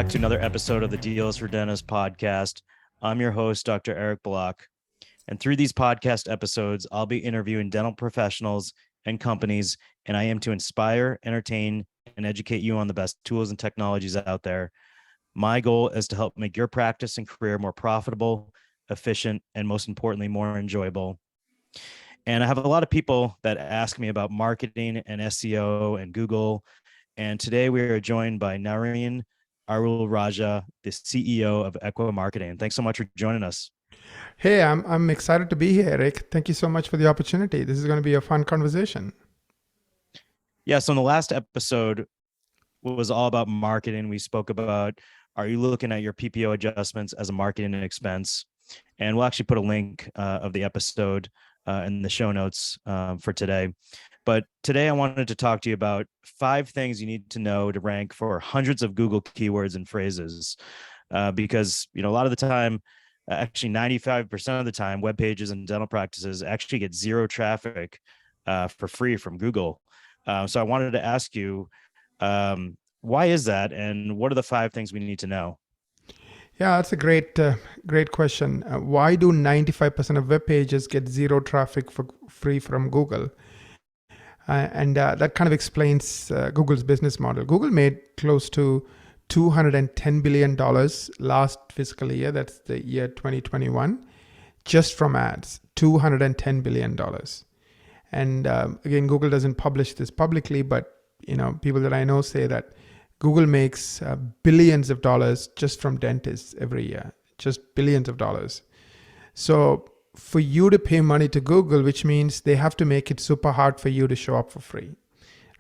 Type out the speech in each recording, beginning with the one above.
back to another episode of the Deals for Dentists podcast. I'm your host, Dr. Eric Block. And through these podcast episodes, I'll be interviewing dental professionals and companies, and I aim to inspire, entertain, and educate you on the best tools and technologies out there. My goal is to help make your practice and career more profitable, efficient, and most importantly, more enjoyable. And I have a lot of people that ask me about marketing and SEO and Google. And today we are joined by Nareen Arul Raja, the CEO of Equa Marketing. Thanks so much for joining us. Hey, I'm excited to be here, Eric. Thank you so much for the opportunity. This is going to be a fun conversation. Yeah, so in the last episode was all about marketing. We spoke about, are you looking at your PPO adjustments as a marketing expense? And we'll actually put a link of the episode in the show notes for today. But today I wanted to talk to you about 5 things you need to know to rank for hundreds of Google keywords and phrases. Because, a lot of the time, actually 95% of the time, web pages and dental practices actually get zero traffic for free from Google. So I wanted to ask you, why is that? And what are the 5 things we need to know? Yeah, that's a great question. Why do 95% of web pages get zero traffic for free from Google? And that kind of explains Google's business model. Google made close to $210 billion last fiscal year, that's the year 2021, just from ads, $210 billion. And again, Google doesn't publish this publicly, but people that I know say that Google makes billions of dollars just from dentists every year, just billions of dollars. So for you to pay money to Google, which means they have to make it super hard for you to show up for free,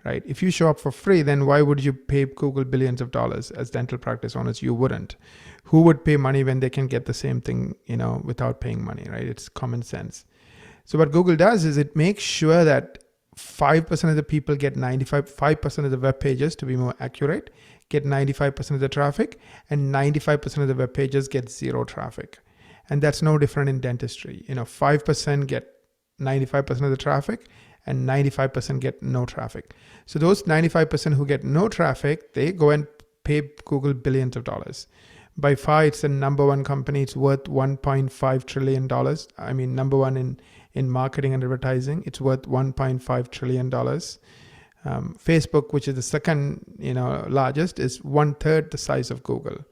right? If you show up for free, then why would you pay Google billions of dollars as dental practice owners? You wouldn't. Who would pay money when they can get the same thing, without paying money, right? It's common sense. So what Google does is it makes sure that 5% of the people get 5% of the web pages, to be more accurate, get 95% of the traffic, and 95% of the web pages get zero traffic. And that's no different in dentistry. 5% get 95% of the traffic and 95% get no traffic. So those 95% who get no traffic, they go and pay Google billions of dollars. By far, it's the number one company. It's worth $1.5 trillion. I mean, number one in marketing and advertising. It's worth $1.5 trillion. Facebook, which is the second largest, is 1/3 the size of Google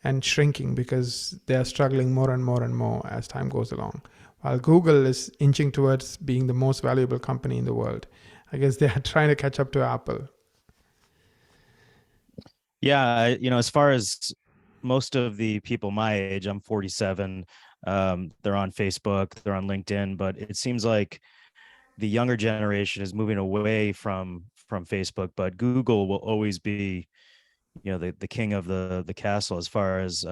and shrinking because they are struggling more and more and more as time goes along. While Google is inching towards being the most valuable company in the world. I guess they are trying to catch up to Apple. Yeah, as far as most of the people my age, I'm 47, they're on Facebook, they're on LinkedIn, but it seems like the younger generation is moving away from Facebook, but Google will always be, the king of the castle as far as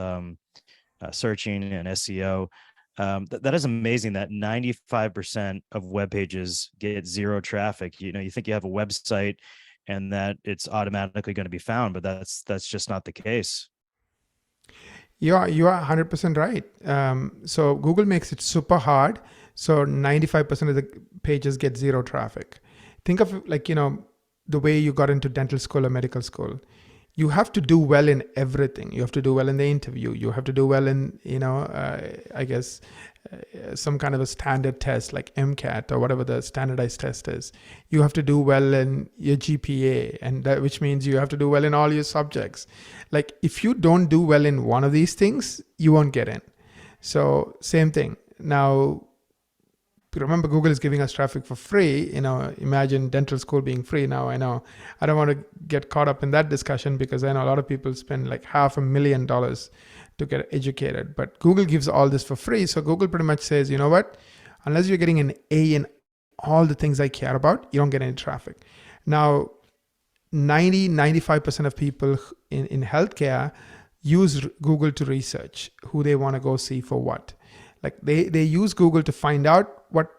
searching and SEO. That is amazing that 95% of web pages get zero traffic. You think you have a website and that it's automatically going to be found, but that's just not the case. You are 100% right. So Google makes it super hard. So 95% of the pages get zero traffic. Think of the way you got into dental school or medical school. You have to do well in everything. You have to do well in the interview. You have to do well in, some kind of a standard test like MCAT or whatever the standardized test is. You have to do well in your GPA, and that, which means you have to do well in all your subjects. Like if you don't do well in one of these things, you won't get in. So same thing. Now, remember, Google is giving us traffic for free. Imagine dental school being free. Now, I know I don't want to get caught up in that discussion because I know a lot of people spend like $500,000 to get educated. But Google gives all this for free. So Google pretty much says, you know what? Unless you're getting an A in all the things I care about, you don't get any traffic. Now, 95% of people in healthcare use Google to research who they want to go see for what. Like they use Google to find out what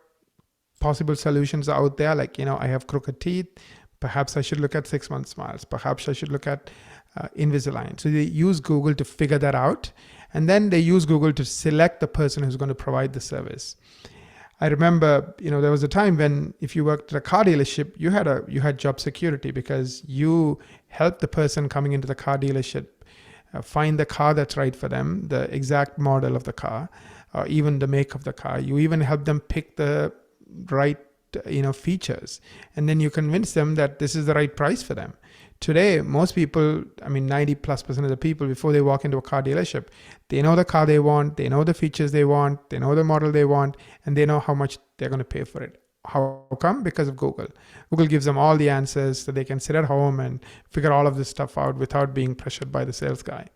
possible solutions are out there. Like, I have crooked teeth. Perhaps I should look at 6-month smiles. Perhaps I should look at Invisalign. So they use Google to figure that out. And then they use Google to select the person who's going to provide the service. I remember, there was a time when if you worked at a car dealership, you had job security because you helped the person coming into the car dealership find the car that's right for them, the exact model of the car, or even the make of the car. You even help them pick the right features, and then you convince them that this is the right price for them. Today, most people, 90+% of the people, before they walk into a car dealership, they know the car they want, they know the features they want, they know the model they want, and they know how much they're going to pay for it. How come? Because of Google. Google gives them all the answers so they can sit at home and figure all of this stuff out without being pressured by the sales guy.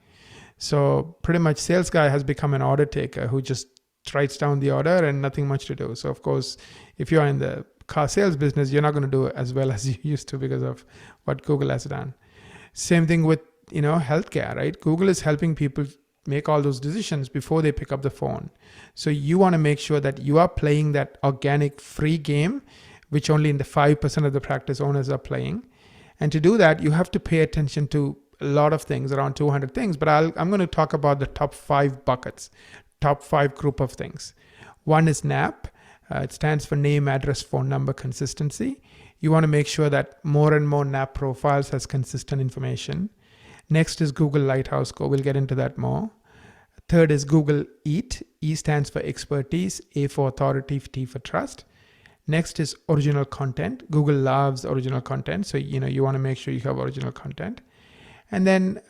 So pretty much sales guy has become an order taker who just writes down the order and nothing much to do. So of course, if you're in the car sales business, you're not going to do as well as you used to because of what Google has done. Same thing with healthcare, right? Google is helping people make all those decisions before they pick up the phone. So you want to make sure that you are playing that organic free game, which only in the 5% of the practice owners are playing. And to do that, you have to pay attention to a lot of things, around 200 things. But I'm going to talk about the top 5 buckets, top 5 group of things. One is NAP. It stands for name, address, phone number consistency. You want to make sure that more and more NAP profiles has consistent information. Next is Google Lighthouse Go. We'll get into that more. Third is Google EAT. E stands for expertise, A for authority, T for trust. Next is original content. Google loves original content. So, you want to make sure you have original content. And then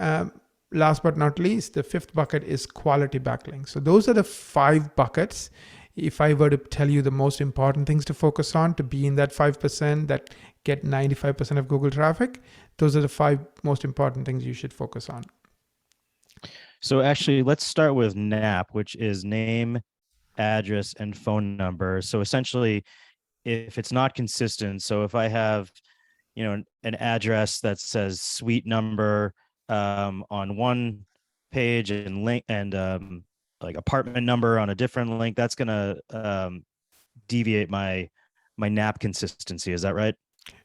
last but not least, the 5th bucket is quality backlinks. So those are the 5 buckets. If I were to tell you the most important things to focus on to be in that 5% that get 95% of Google traffic, those are the 5 most important things you should focus on. So actually, let's start with NAP, which is name, address, and phone number. So essentially, if it's not consistent, so if I have, an address that says suite number on one page and link and like apartment number on a different link, that's gonna deviate my NAP consistency. Is that right?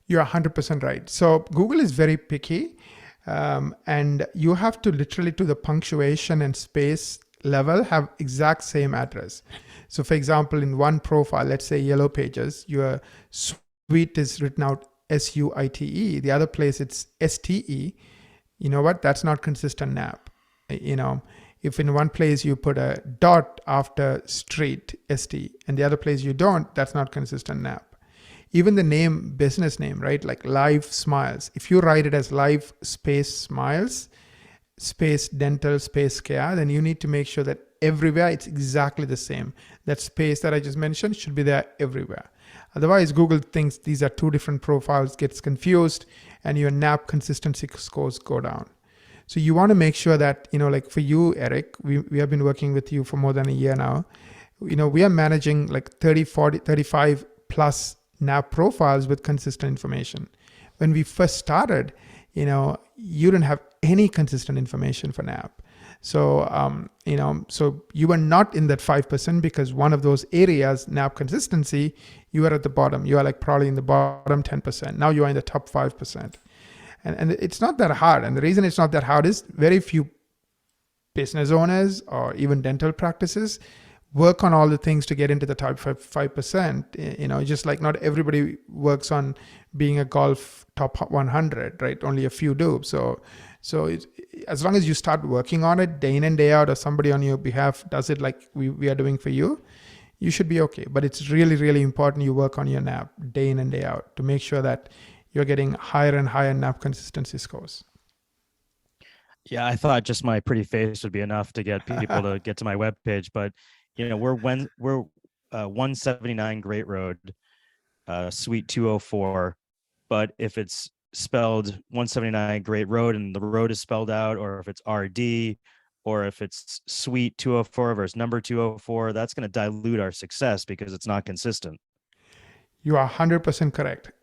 You're 100% right. So Google is very picky, and you have to literally, to the punctuation and space level, have exact same address. So for example, in one profile, let's say Yellow Pages, your suite is written out SUITE. The other place it's STE. You know what? That's not consistent NAP. If in one place you put a dot after street, ST, and the other place you don't, that's not consistent NAP. Even the name, business name, right? Like Live Smiles. If you write it as Live Space Smiles, space dental, space care, then you need to make sure that everywhere it's exactly the same. That space that I just mentioned should be there everywhere. Otherwise, Google thinks these are 2 different profiles, gets confused, and your NAP consistency scores go down. So you want to make sure that, like for you, Eric, we have been working with you for more than a year now. We are managing like 30, 40, 35 plus NAP profiles with consistent information. When we first started, you didn't have any consistent information for NAP. So, so you were not in that 5% because one of those areas, NAP consistency, you were at the bottom. You are like probably in the bottom 10%. Now you are in the top 5%. And it's not that hard. And the reason it's not that hard is very few business owners or even dental practices work on all the things to get into the top 5%. Just like not everybody works on being a golf top 100, right? Only a few do. So as long as you start working on it day in and day out, or somebody on your behalf does it like we are doing for you, you should be okay. But it's really, really important you work on your NAP day in and day out to make sure that you're getting higher and higher NAP consistency scores. Yeah, I thought just my pretty face would be enough to get people to get to my webpage, but we're 179 Great Road, Suite 204. But if it's spelled 179 Great Road and the road is spelled out, or if it's RD, or if it's Suite 204 versus number 204, that's going to dilute our success because it's not consistent. You are 100% correct.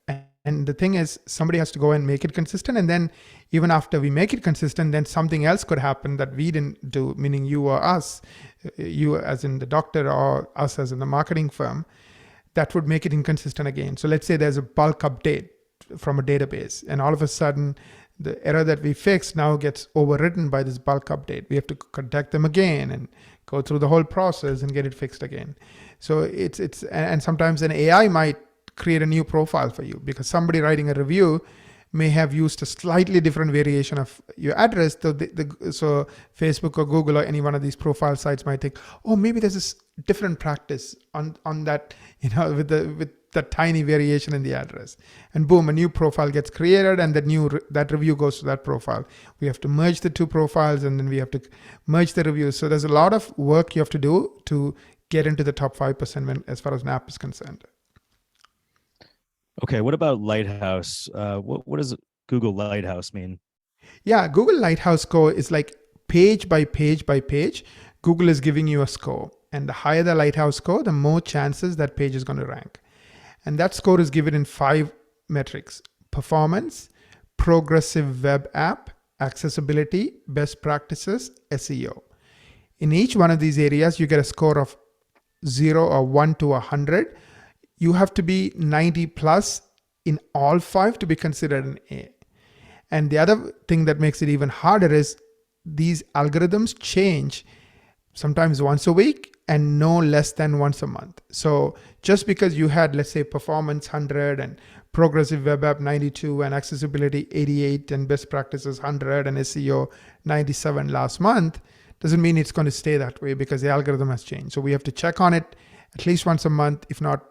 And the thing is, somebody has to go and make it consistent. And then even after we make it consistent, then something else could happen that we didn't do, meaning you or us, you as in the doctor or us as in the marketing firm, that would make it inconsistent again. So let's say there's a bulk update from a database, and all of a sudden the error that we fixed now gets overwritten by this bulk update. We have to contact them again and go through the whole process and get it fixed again. So and sometimes an AI might create a new profile for you because somebody writing a review may have used a slightly different variation of your address. So Facebook or Google or any one of these profile sites might think, oh, maybe there's this different practice on that, with the tiny variation in the address. And boom, a new profile gets created, and that review goes to that profile. We have to merge the two profiles, and then we have to merge the reviews. So there's a lot of work you have to do to get into the top 5% as far as an app is concerned. Okay, what about Lighthouse? What does Google Lighthouse mean? Yeah, Google Lighthouse score is like page by page by page. Google is giving you a score, and the higher the Lighthouse score, the more chances that page is going to rank. And that score is given in 5 metrics: performance, progressive web app, accessibility, best practices, SEO. In each one of these areas, you get a score of 0 or 1 to 100. You have to be 90 plus in all 5 to be considered an A. And the other thing that makes it even harder is these algorithms change sometimes once a week and no less than once a month. So just because you had, let's say, performance 100 and progressive web app 92 and accessibility 88 and best practices 100 and SEO 97 last month, doesn't mean it's going to stay that way, because the algorithm has changed. So we have to check on it at least once a month, if not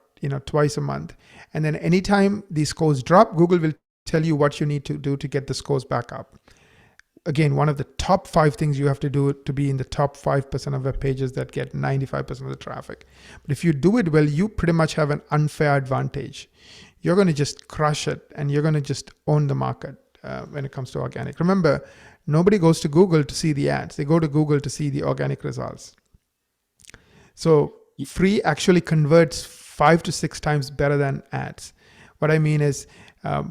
twice a month. And then anytime these scores drop, Google will tell you what you need to do to get the scores back up. Again, one of the top 5 things you have to do to be in the top 5% of web pages that get 95% of the traffic. But if you do it well, you pretty much have an unfair advantage. You're going to just crush it, and you're going to just own the market when it comes to organic. Remember, nobody goes to Google to see the ads. They go to Google to see the organic results. So free actually converts 5 to 6 times better than ads. What I mean is,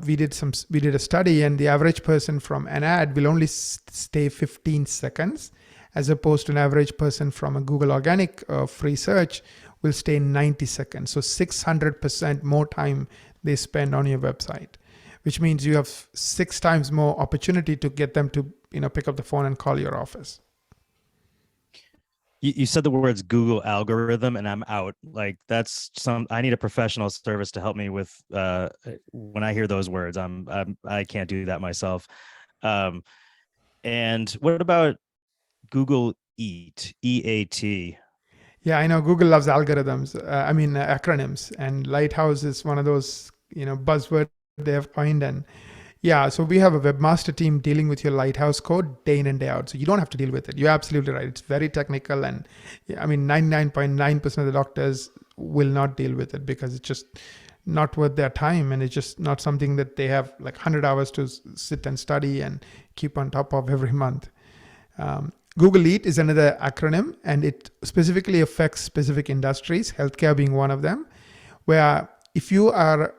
we did a study, and the average person from an ad will only stay 15 seconds, as opposed to an average person from a Google organic free search will stay 90 seconds. So 600% more time they spend on your website, which means you have 6 times more opportunity to get them to pick up the phone and call your office. You said the words Google algorithm, and I'm out. Like, I need a professional service to help me with when I hear those words. I can't do that myself. And what about Google EAT? EAT. Yeah, I know Google loves algorithms. Acronyms, and Lighthouse is one of those buzzwords they have coined. And yeah, so we have a webmaster team dealing with your Lighthouse code day in and day out. So you don't have to deal with it. You're absolutely right. It's very technical. And 99.9% of the doctors will not deal with it, because it's just not worth their time. And it's just not something that they have like 100 hours to sit and study and keep on top of every month. Google EAT is another acronym, and it specifically affects specific industries, healthcare being one of them, where if you are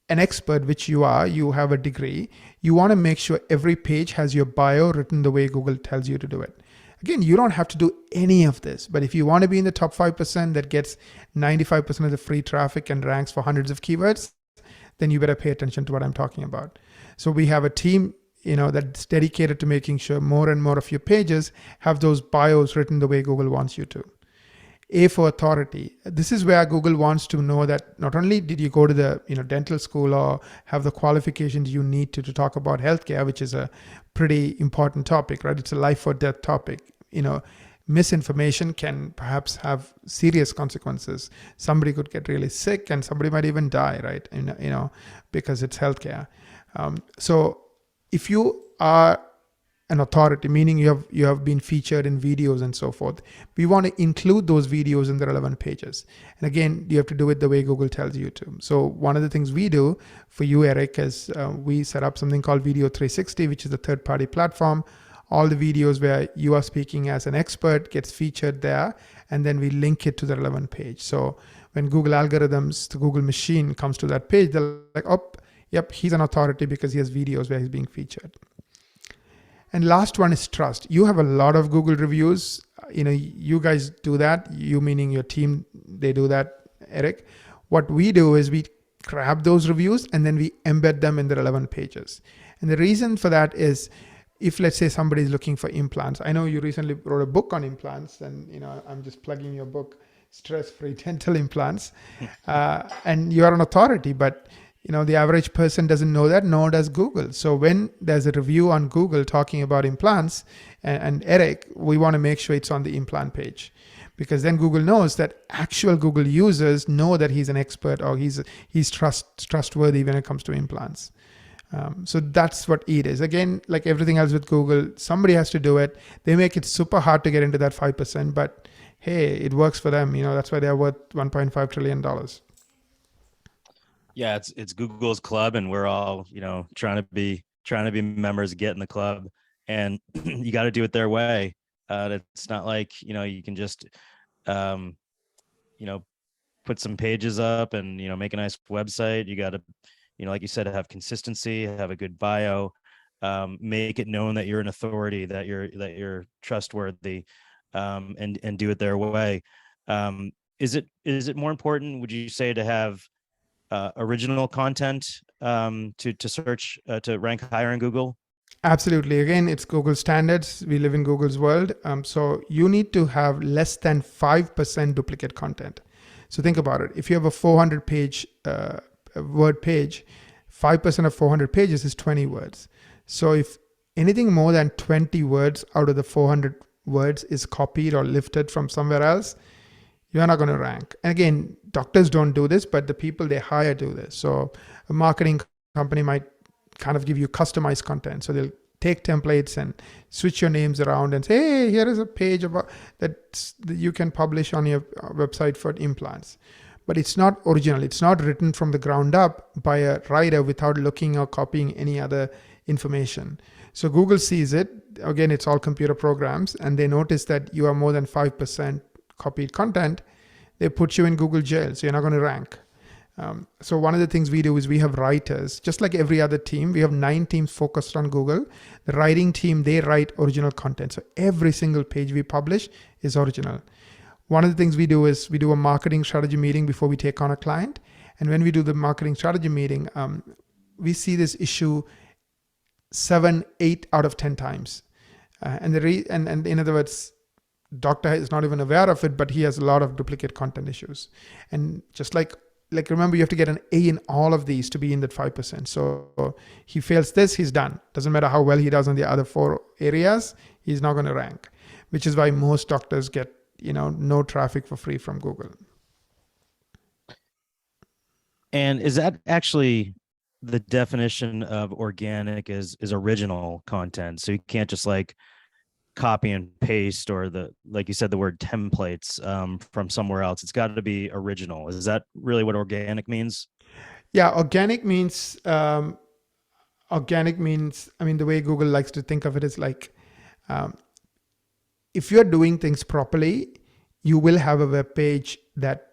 an expert, which you are, you have a degree, you want to make sure every page has your bio written the way Google tells you to do it. Again, you don't have to do any of this, but if you want to be in the top 5% that gets 95% of the free traffic and ranks for hundreds of keywords, then you better pay attention to what I'm talking about. So we have a team, that's dedicated to making sure more and more of your pages have those bios written the way Google wants you to. A for authority. This is where Google wants to know that not only did you go to the dental school or have the qualifications you need to talk about healthcare, which is a pretty important topic, right? It's a life or death topic. Misinformation can perhaps have serious consequences. Somebody could get really sick, and somebody might even die, right? Because it's healthcare. So if you are an authority, meaning you have been featured in videos and so forth, we want to include those videos in the relevant pages. And again, you have to do it the way Google tells you to. So one of the things we do for you, Eric, is we set up something called Video 360, which is a third-party platform. All the videos where you are speaking as an expert gets featured there, and then we link it to the relevant page. So when Google algorithms, the Google machine comes to that page, they're like, oh, yep, he's an authority because he has videos where he's being featured. And last one is trust. You have a lot of Google reviews. You guys do that. You meaning your team, they do that, Eric. What we do is we grab those reviews and then we embed them in the relevant pages. And the reason for that is, if let's say somebody is looking for implants. I know you recently wrote a book on implants, and I'm just plugging your book, Stress-Free Dental Implants. And you're an authority, but The average person doesn't know that, nor does Google. So when there's a review on Google talking about implants and Eric, we want to make sure it's on the implant page, because then Google knows that actual Google users know that he's an expert, or he's trustworthy when it comes to implants. So that's what it is. Again, like everything else with Google, somebody has to do it. They make it super hard to get into that 5%, but hey, it works for them. That's why they're worth $1.5 trillion. Yeah, it's Google's club, and we're all trying to be members, get in the club, and you got to do it their way. It's not like you can just put some pages up and make a nice website. You got to like you said, have consistency, have a good bio, make it known that you're an authority, that you're trustworthy, and do it their way. Is it more important, would you say, to have original content to search to rank higher in Google? Absolutely. Again, it's Google standards. We live in Google's world. So you need to have less than 5% duplicate content. So think about it. If you have a 400 page word page, 5% of 400 pages is 20 words. So if anything more than 20 words out of the 400 words is copied or lifted from somewhere else, you're not going to rank. And again, doctors don't do this, but the people they hire do this. So a marketing company might kind of give you customized content. So they'll take templates and switch your names around and say, hey, here is a page about that you can publish on your website for implants. But it's not original. It's not written from the ground up by a writer without looking or copying any other information. So Google sees it. Again, it's all computer programs, and they notice that you are more than 5% copied content. They put you in Google jail, so you're not going to rank. So one of the things we do is we have writers, just like every other team. We have 9 teams focused on Google. The writing team, they write original content. So every single page we publish is original. One of the things we do is we do a marketing strategy meeting before we take on a client. And when we do the marketing strategy meeting, we see this issue 7, 8 out of 10 times. And in other words, doctor is not even aware of it, but he has a lot of duplicate content issues. And just like remember, you have to get an A in all of these to be in that 5%. So he fails this, he's done. Doesn't matter how well he does on the other 4 areas, he's not going to rank, which is why most doctors get no traffic for free from Google. And is that actually the definition of organic is original content? So you can't just like copy and paste, or like you said, the word templates from somewhere else. It's got to be original. Is that really what organic means? Yeah, organic means, the way Google likes to think of it is like, if you're doing things properly, you will have a web page that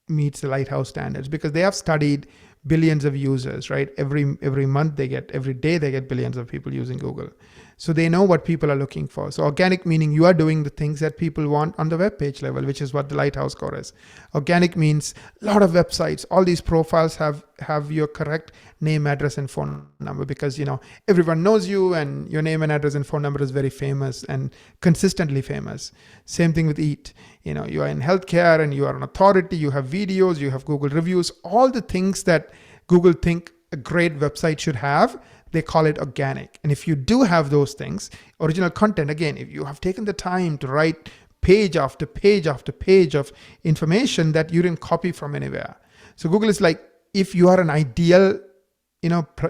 meets the Lighthouse standards, because they have studied billions of users, right? Every day they get billions of people using Google. So they know what people are looking for. So organic meaning you are doing the things that people want on the web page level, which is what the Lighthouse score is. Organic means a lot of websites, all these profiles have your correct name, address, and phone number, because everyone knows you, and your name and address and phone number is very famous and consistently famous. Same thing with EAT. You are in healthcare and you are an authority, you have videos, you have Google reviews, all the things that Google think a great website should have. They call it organic. And if you do have those things, original content, again, if you have taken the time to write page after page after page of information that you didn't copy from anywhere. So Google is like, if you are an ideal,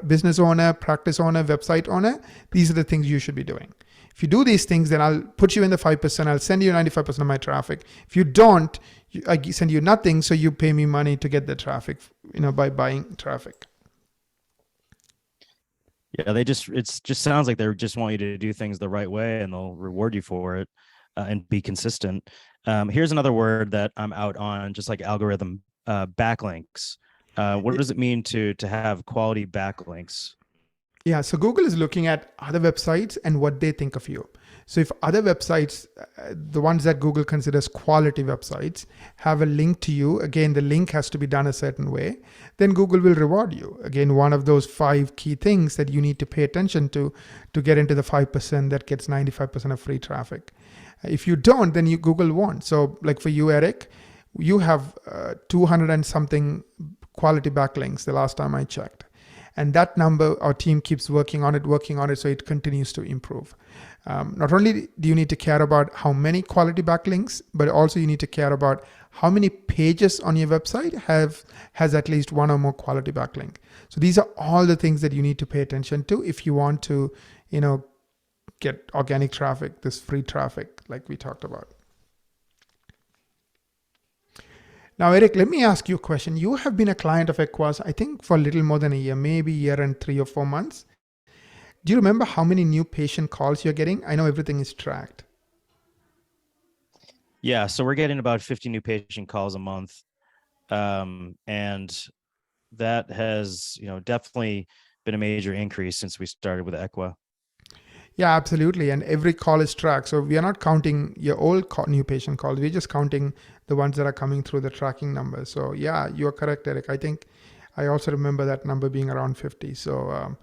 business owner, practice owner, website owner, these are the things you should be doing. If you do these things, then I'll put you in the 5%. I'll send you 95% of my traffic. If you don't, I send you nothing. So you pay me money to get the traffic, by buying traffic. Yeah, it just sounds like they just want you to do things the right way, and they'll reward you for it, and be consistent. Here's another word that I'm out on, just like algorithm, backlinks. What does it mean to have quality backlinks? Yeah, so Google is looking at other websites and what they think of you. So if other websites, the ones that Google considers quality websites, have a link to you, again, the link has to be done a certain way, then Google will reward you. Again, one of those 5 key things that you need to pay attention to get into the 5% that gets 95% of free traffic. If you don't, then Google won't. So like for you, Eric, you have 200 and something quality backlinks the last time I checked. And that number, our team keeps working on it, so it continues to improve. Not only do you need to care about how many quality backlinks, but also you need to care about how many pages on your website has at least one or more quality backlink. So these are all the things that you need to pay attention to if you want to, get organic traffic, this free traffic like we talked about. Now, Eric, let me ask you a question. You have been a client of Equa's, I think, for a little more than a year, maybe a year and 3 or 4 months. Do you remember how many new patient calls you're getting? I know everything is tracked. Yeah, so we're getting about 50 new patient calls a month. And that has, definitely been a major increase since we started with Equa. Yeah, absolutely. And every call is tracked. So we are not counting your old new patient calls. We're just counting the ones that are coming through the tracking number. So yeah, you're correct, Eric. I think I also remember that number being around 50. So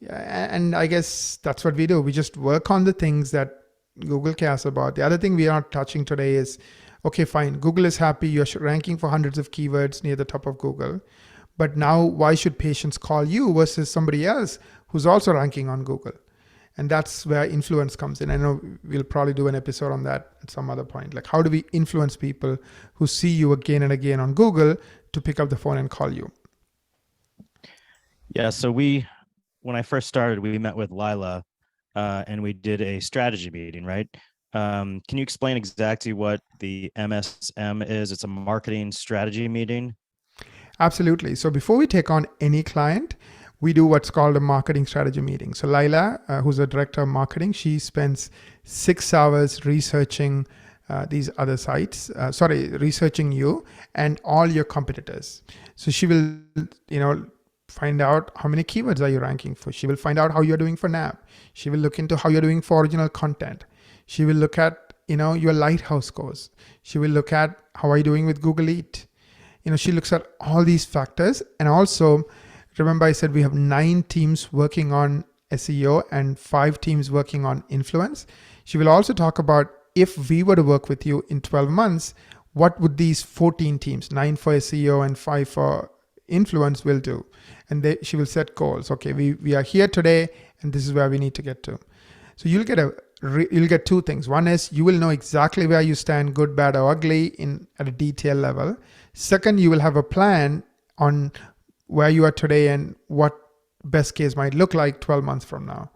yeah, and I guess that's what we do. We just work on the things that Google cares about. The other thing we are not touching today is, okay, fine. Google is happy. You're ranking for hundreds of keywords near the top of Google. But now why should patients call you versus somebody else who's also ranking on Google? And that's where influence comes in. I know we'll probably do an episode on that at some other point. Like, how do we influence people who see you again and again on Google to pick up the phone and call you? Yeah, so when I first started, we met with Lila and we did a strategy meeting, right? Can you explain exactly what the MSM is? It's a marketing strategy meeting. Absolutely. So before we take on any client, we do what's called a marketing strategy meeting. So Lila, who's a director of marketing, she spends 6 hours researching these other sites, researching you and all your competitors. So she will, find out how many keywords are you ranking for. She will find out how you're doing for NAP. She will look into how you're doing for original content. She will look at, your Lighthouse scores. She will look at how are you doing with Google Eat. She looks at all these factors. And also, remember I said we have 9 teams working on SEO and 5 teams working on influence. She will also talk about if we were to work with you in 12 months, what would these 14 teams, 9 for SEO and 5 for influence, will do. And she will set goals. Okay, we are here today and this is where we need to get to. So you'll get 2 things. One is you will know exactly where you stand, good, bad, or ugly at a detail level. Second, you will have a plan on where you are today and what best case might look like 12 months from now.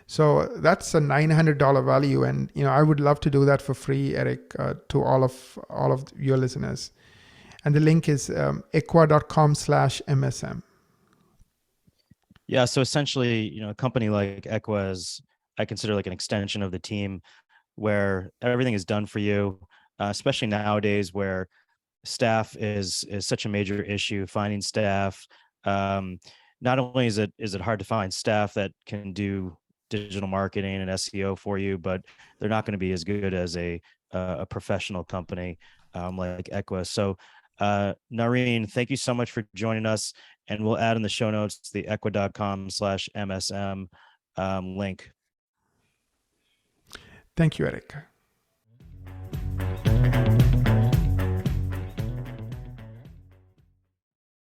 So that's a $900 value. And, I would love to do that for free, Eric, to all of your listeners. And the link is equa.com/MSM. Yeah, so essentially, a company like Equa is, I consider like an extension of the team where everything is done for you, especially nowadays where staff is such a major issue. Finding staff, not only is it hard to find staff that can do digital marketing and SEO for you, but they're not going to be as good as a professional company like Equa. So Nareen, thank you so much for joining us, and we'll add in the show notes the equa.com/MSM link. Thank you, Eric.